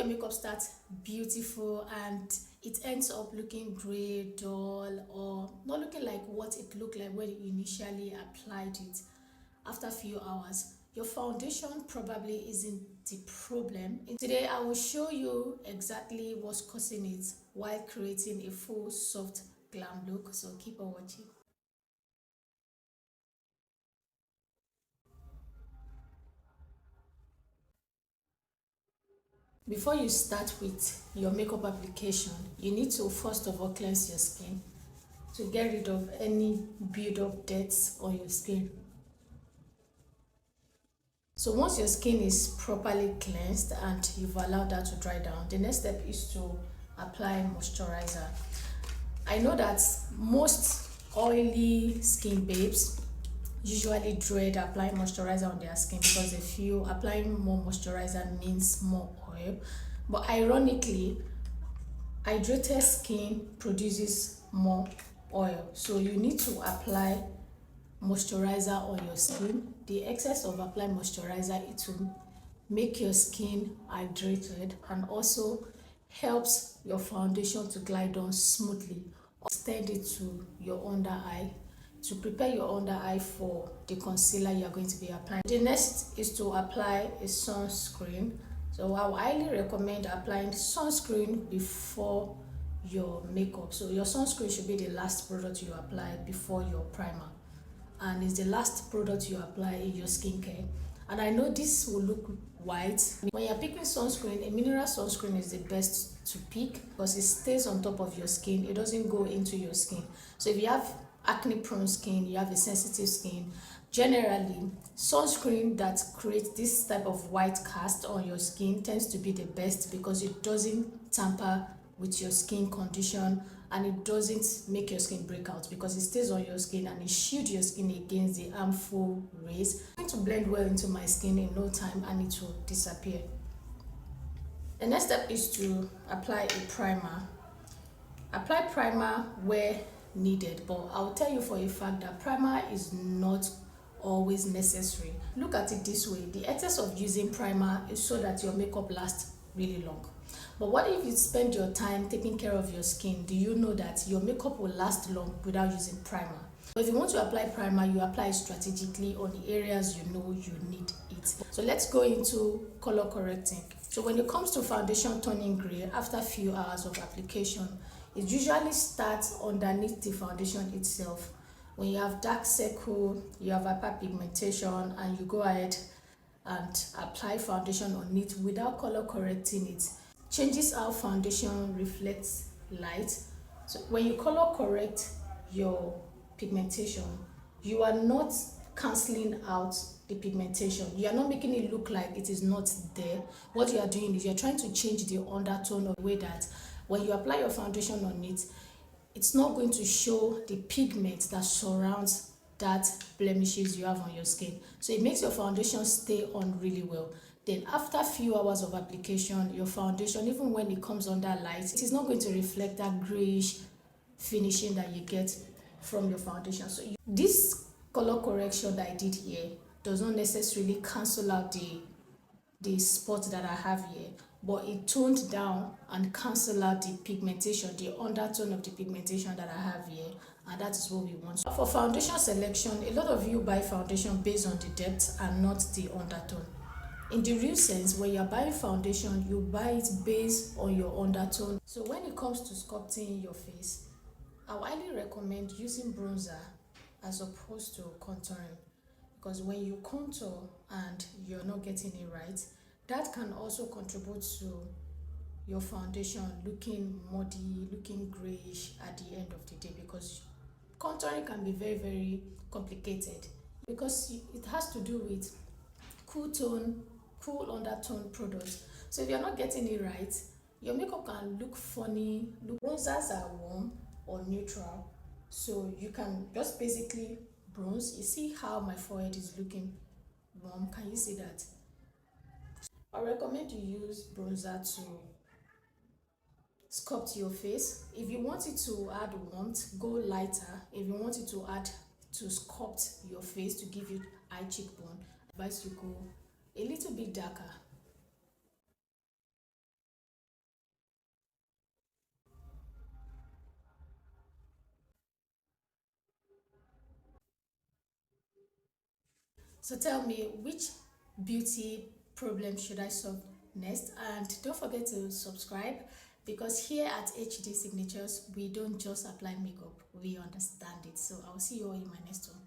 your makeup starts beautiful and it ends up looking gray, dull, or not looking like what it looked like when you initially applied it after a few hours, your foundation probably isn't the problem. Today, I will show you exactly what's causing it while creating a full soft glam look. So keep on watching. Before you start with your makeup application, you need to first of all cleanse your skin to get rid of any build-up dirt on your skin. So once your skin is properly cleansed and you've allowed that to dry down, the next step is to apply moisturizer. I know that most oily skin babes usually dread applying moisturizer on their skin because they feel applying more moisturizer means more oil. But ironically, hydrated skin produces more oil. So you need to apply moisturizer on your skin. The excess of applying moisturizer, it will make your skin hydrated and also helps your foundation to glide on smoothly. Extend it to your under eye to prepare your under eye for the concealer you are going to be applying. The next is to apply a sunscreen. So I would highly recommend applying sunscreen before your makeup. So your sunscreen should be the last product you apply before your primer, and it's the last product you apply in your skincare. And I know this will look white. When you're picking sunscreen, a mineral sunscreen is the best to pick because it stays on top of your skin. It doesn't go into your skin. So if you have acne prone skin, you have a sensitive skin, generally sunscreen that creates this type of white cast on your skin tends to be the best because it doesn't tamper with your skin condition and it doesn't make your skin break out because it stays on your skin and it shields your skin against the harmful rays. It's going to blend well into my skin in no time and it will disappear. The next step is to apply a primer. Apply primer where needed, but I'll tell you for a fact that primer is not always necessary. Look at it this way: the excess of using primer is so that your makeup lasts really long. But what if you spend your time taking care of your skin? Do you know that your makeup will last long without using primer? But if you want to apply primer, you apply it strategically on the areas you know you need it. So let's go into color correcting. So when it comes to foundation turning gray after a few hours of application, it usually starts underneath the foundation itself. When you have dark circle, you have hyperpigmentation, and you go ahead and apply foundation on it without color correcting it, changes how foundation reflects light. So when you color correct your pigmentation, you are not cancelling out the pigmentation. You are not making it look like it is not there. What you are doing is you're trying to change the undertone of the way that when you apply your foundation on it, it's not going to show the pigment that surrounds that blemishes you have on your skin. So it makes your foundation stay on really well. Then after a few hours of application, your foundation, even when it comes under light, it is not going to reflect that grayish finishing that you get from your foundation. So this color correction that I did here does not necessarily cancel out the spot that I have here, but it toned down and cancel out the pigmentation, the undertone of the pigmentation that I have here, and that is what we want. For foundation selection, a lot of you buy foundation based on the depth and not the undertone. In the real sense, when you're buying foundation, you buy it based on your undertone. So when it comes to sculpting your face, I would highly recommend using bronzer as opposed to contouring, because when you contour and you're not getting it right, that can also contribute to your foundation looking muddy, looking grayish at the end of the day, because contouring can be very, very complicated because it has to do with cool tone, cool undertone products. So if you're not getting it right, your makeup can look funny. Bronzers are warm or neutral, so you can just basically bronze. You see how my forehead is looking warm? Can you see that? I recommend you use bronzer to sculpt your face. If you want it to add warmth, go lighter. If you want it to add to sculpt your face to give you eye cheekbone, I advise you go a little bit darker. So tell me, which beauty problem should I solve next? And don't forget to subscribe, because here at HD Signatures, we don't just apply makeup, we understand it. So I'll see you all in my next one.